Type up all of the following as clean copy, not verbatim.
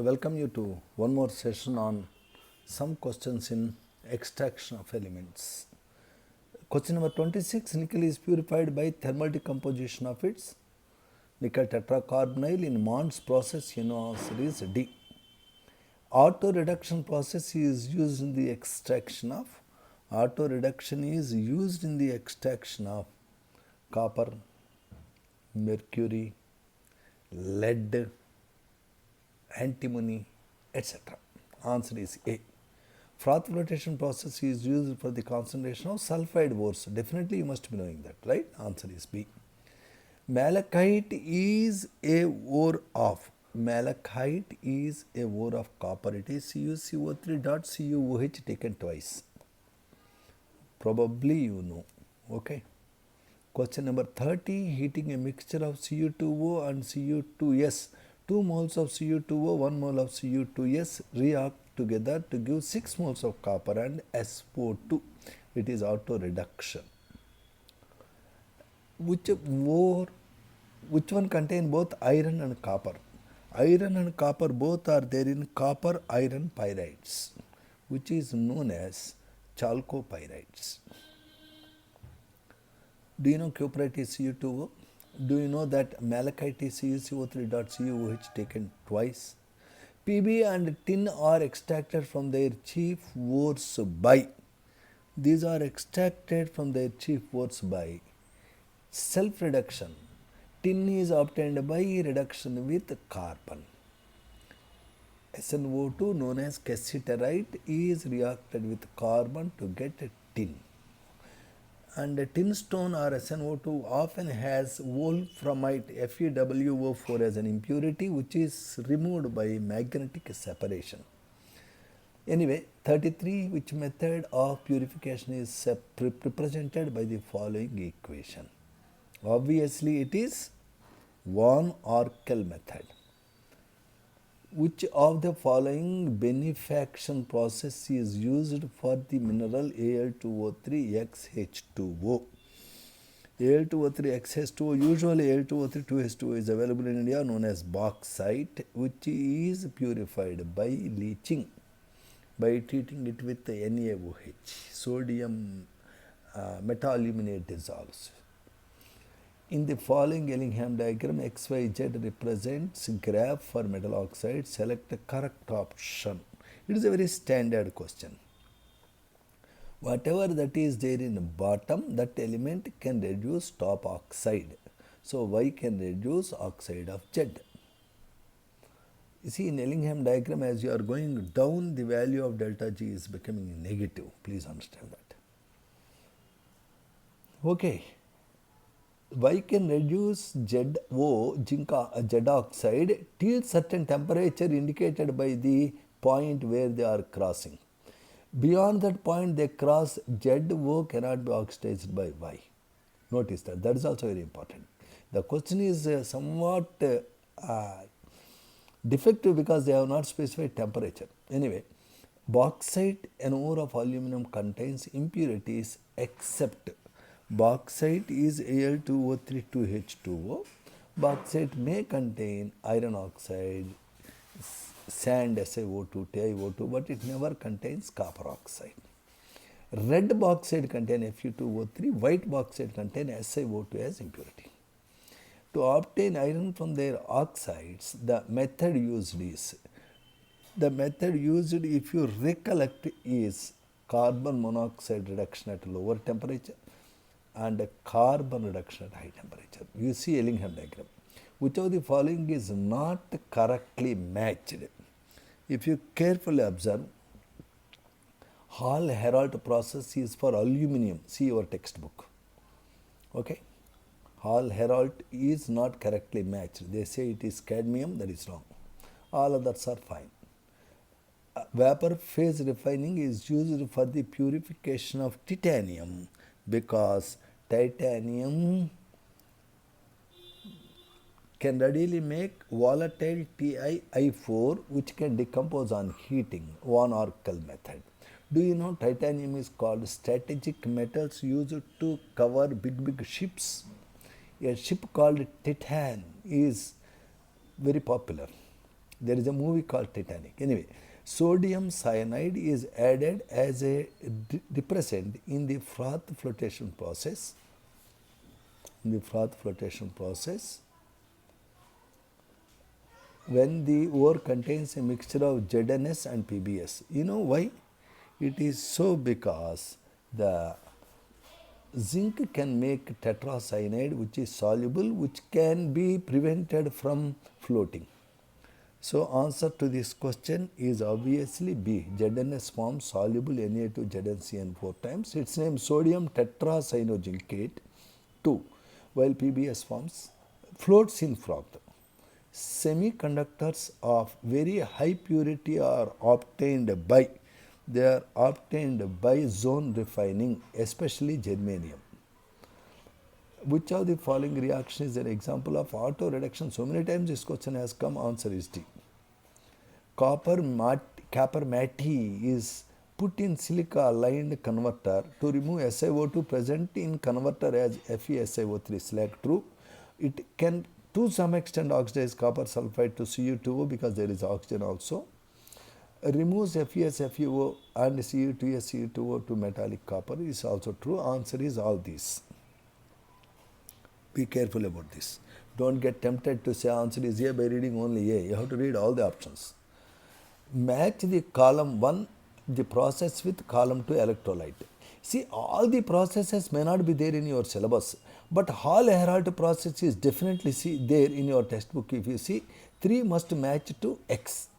So welcome you to one more session on some questions in extraction of elements. Question number 26, nickel is purified by thermal decomposition of its nickel tetracarbonyl in Mond's process. Answer is D. Auto reduction process is used in the extraction of copper, mercury, lead, antimony, etc. Answer is A. Froth flotation process is used for the concentration of sulfide ores. Definitely you must be knowing that, right? Answer is B. Malachite is a ore of copper. It is CuCO3.CuOH taken twice. Probably you know. Okay. Question number 30, heating a mixture of Cu2O and Cu2S. 2 moles of Cu2O, 1 mole of Cu2S react together to give 6 moles of copper and SO2. It is auto reduction. Which one contain both iron and copper? Iron and copper both are there in copper iron pyrites, which is known as chalcopyrites. Do you know cuprite is Cu2O? Do you know that malachite is CuCO3.CuOH taken twice? Pb and tin are extracted from their chief ores by. These are extracted from their chief ores by self-reduction. Tin is obtained by reduction with carbon. SnO2 known as cassiterite is reacted with carbon to get tin. And tin stone or SnO2 often has wolframite FeWO4 as an impurity which is removed by magnetic separation. Anyway, 33, which method of purification is represented by the following equation? Obviously it is von Orkel method. Which of the following benefaction process is used for the mineral Al2O3XH2O? Al2O3XH2O, usually Al2O3 is available in India, known as bauxite, which is purified by leaching, by treating it with NaOH, sodium metaluminate dissolves. In the following Ellingham diagram, XYZ represents graph for metal oxide. Select the correct option. It is a very standard question. Whatever that is there in the bottom, that element can reduce top oxide. So Y can reduce oxide of Z. You see, in Ellingham diagram, as you are going down, the value of delta G is becoming negative. Please understand that. Okay. Y can reduce Z oxide till certain temperature indicated by the point where they are crossing. Beyond that point they cross, ZO cannot be oxidized by Y. Notice that. That is also very important. The question is somewhat defective because they have not specified temperature. Anyway, bauxite, an ore of aluminum, contains impurities except bauxite is Al2O3 Bauxite may contain iron oxide, sand SiO2, TiO2, but it never contains copper oxide. Red bauxite contains Fe2O3, white bauxite contains SiO2 as impurity. To obtain iron from their oxides, the method used, if you recollect, is carbon monoxide reduction at lower temperature and carbon reduction at high temperature. You see Ellingham diagram. Which of the following is not correctly matched? If you carefully observe, Hall-Héroult process is for aluminium. See your textbook. Okay. Hall-Héroult is not correctly matched. They say it is cadmium, that is wrong. All others are fine. Vapor phase refining is used for the purification of titanium because titanium can readily make volatile TiI4 which can decompose on heating, von Orkel method. Do you know titanium is called strategic metals used to cover big ships? A ship called Titan is very popular. There is a movie called Titanic. Anyway, sodium cyanide is added as a depressant in the froth flotation process. In the froth flotation process, when the ore contains a mixture of ZnS and PbS. You know why? It is so because the zinc can make tetracyanide, which is soluble, which can be prevented from floating. So answer to this question is obviously B. ZnS forms soluble Na2ZnCN 4 times. Its name sodium tetracyanozincate 2, while PbS forms floats in froth. Semiconductors of very high purity are obtained by zone refining, especially germanium. Which of the following reaction is an example of auto reduction? So many times this question has come. Answer is D. Copper matte is put in silica aligned converter to remove SiO2 present in converter as FeSiO3 slag. True. It can to some extent oxidize copper sulfide to Cu2O because there is oxygen also. Removes FeSFeO and Cu2S Cu2O to metallic copper is also true. Answer is all these. Be careful about this. Don't get tempted to say answer is A by reading only A. You have to read all the options. Match the column 1, the process with column 2 electrolyte. See, all the processes may not be there in your syllabus, but Hall-Héroult process is definitely there in your textbook. If you see, 3 must match to X.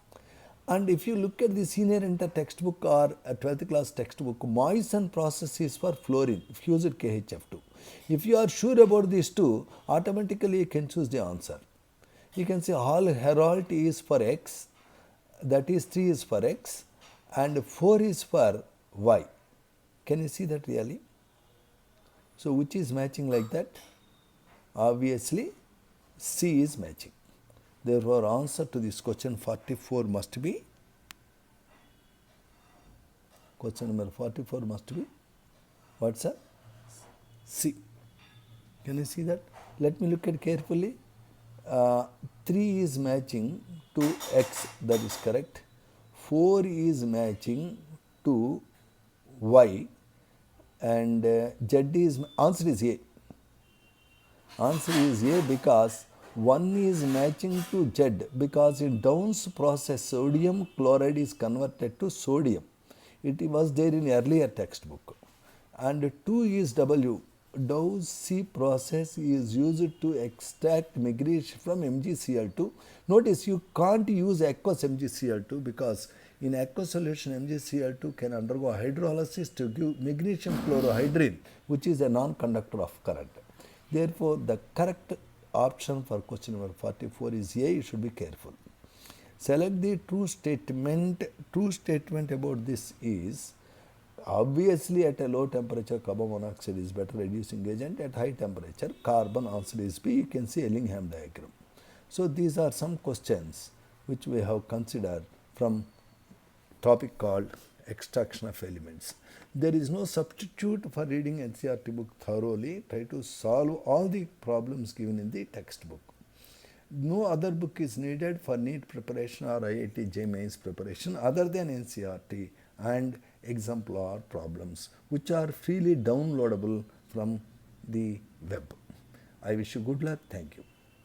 And if you look at the senior inter textbook or a 12th class textbook, Moissan process is for fluorine, fused KHF2. If you are sure about these two, automatically you can choose the answer. You can say Hall-Héroult is for X, that is 3 is for X, and 4 is for Y. Can you see that really? So which is matching like that? Obviously C is matching. Therefore answer to this question 44 must be, question number 44 must be, what's that? C. Can you see that? Let me look at carefully. 3 is matching to X, that is correct. 4 is matching to Y, and Z is, answer is A. Answer is A because 1 is matching to Z, because in Dow's process sodium chloride is converted to sodium. It was there in earlier textbook. And 2 is W. Dow's C process is used to extract magnesium from MgCl2. Notice you can't use aqueous MgCl2 because in aqueous solution MgCl2 can undergo hydrolysis to give magnesium chlorohydrin, which is a non-conductor of current. Therefore, the correct option for question number 44 is A. You should be careful. Select the true statement. True statement about this is, obviously at a low temperature carbon monoxide is better reducing agent. At high temperature carbon, answer is B. You can see Ellingham diagram. So these are some questions which we have considered from topic called extraction of elements. There is no substitute for reading NCERT book thoroughly. Try to solve all the problems given in the textbook. No other book is needed for NEET preparation or IIT JEE Mains preparation other than NCERT and exemplar problems, which are freely downloadable from the web. I wish you good luck. Thank you.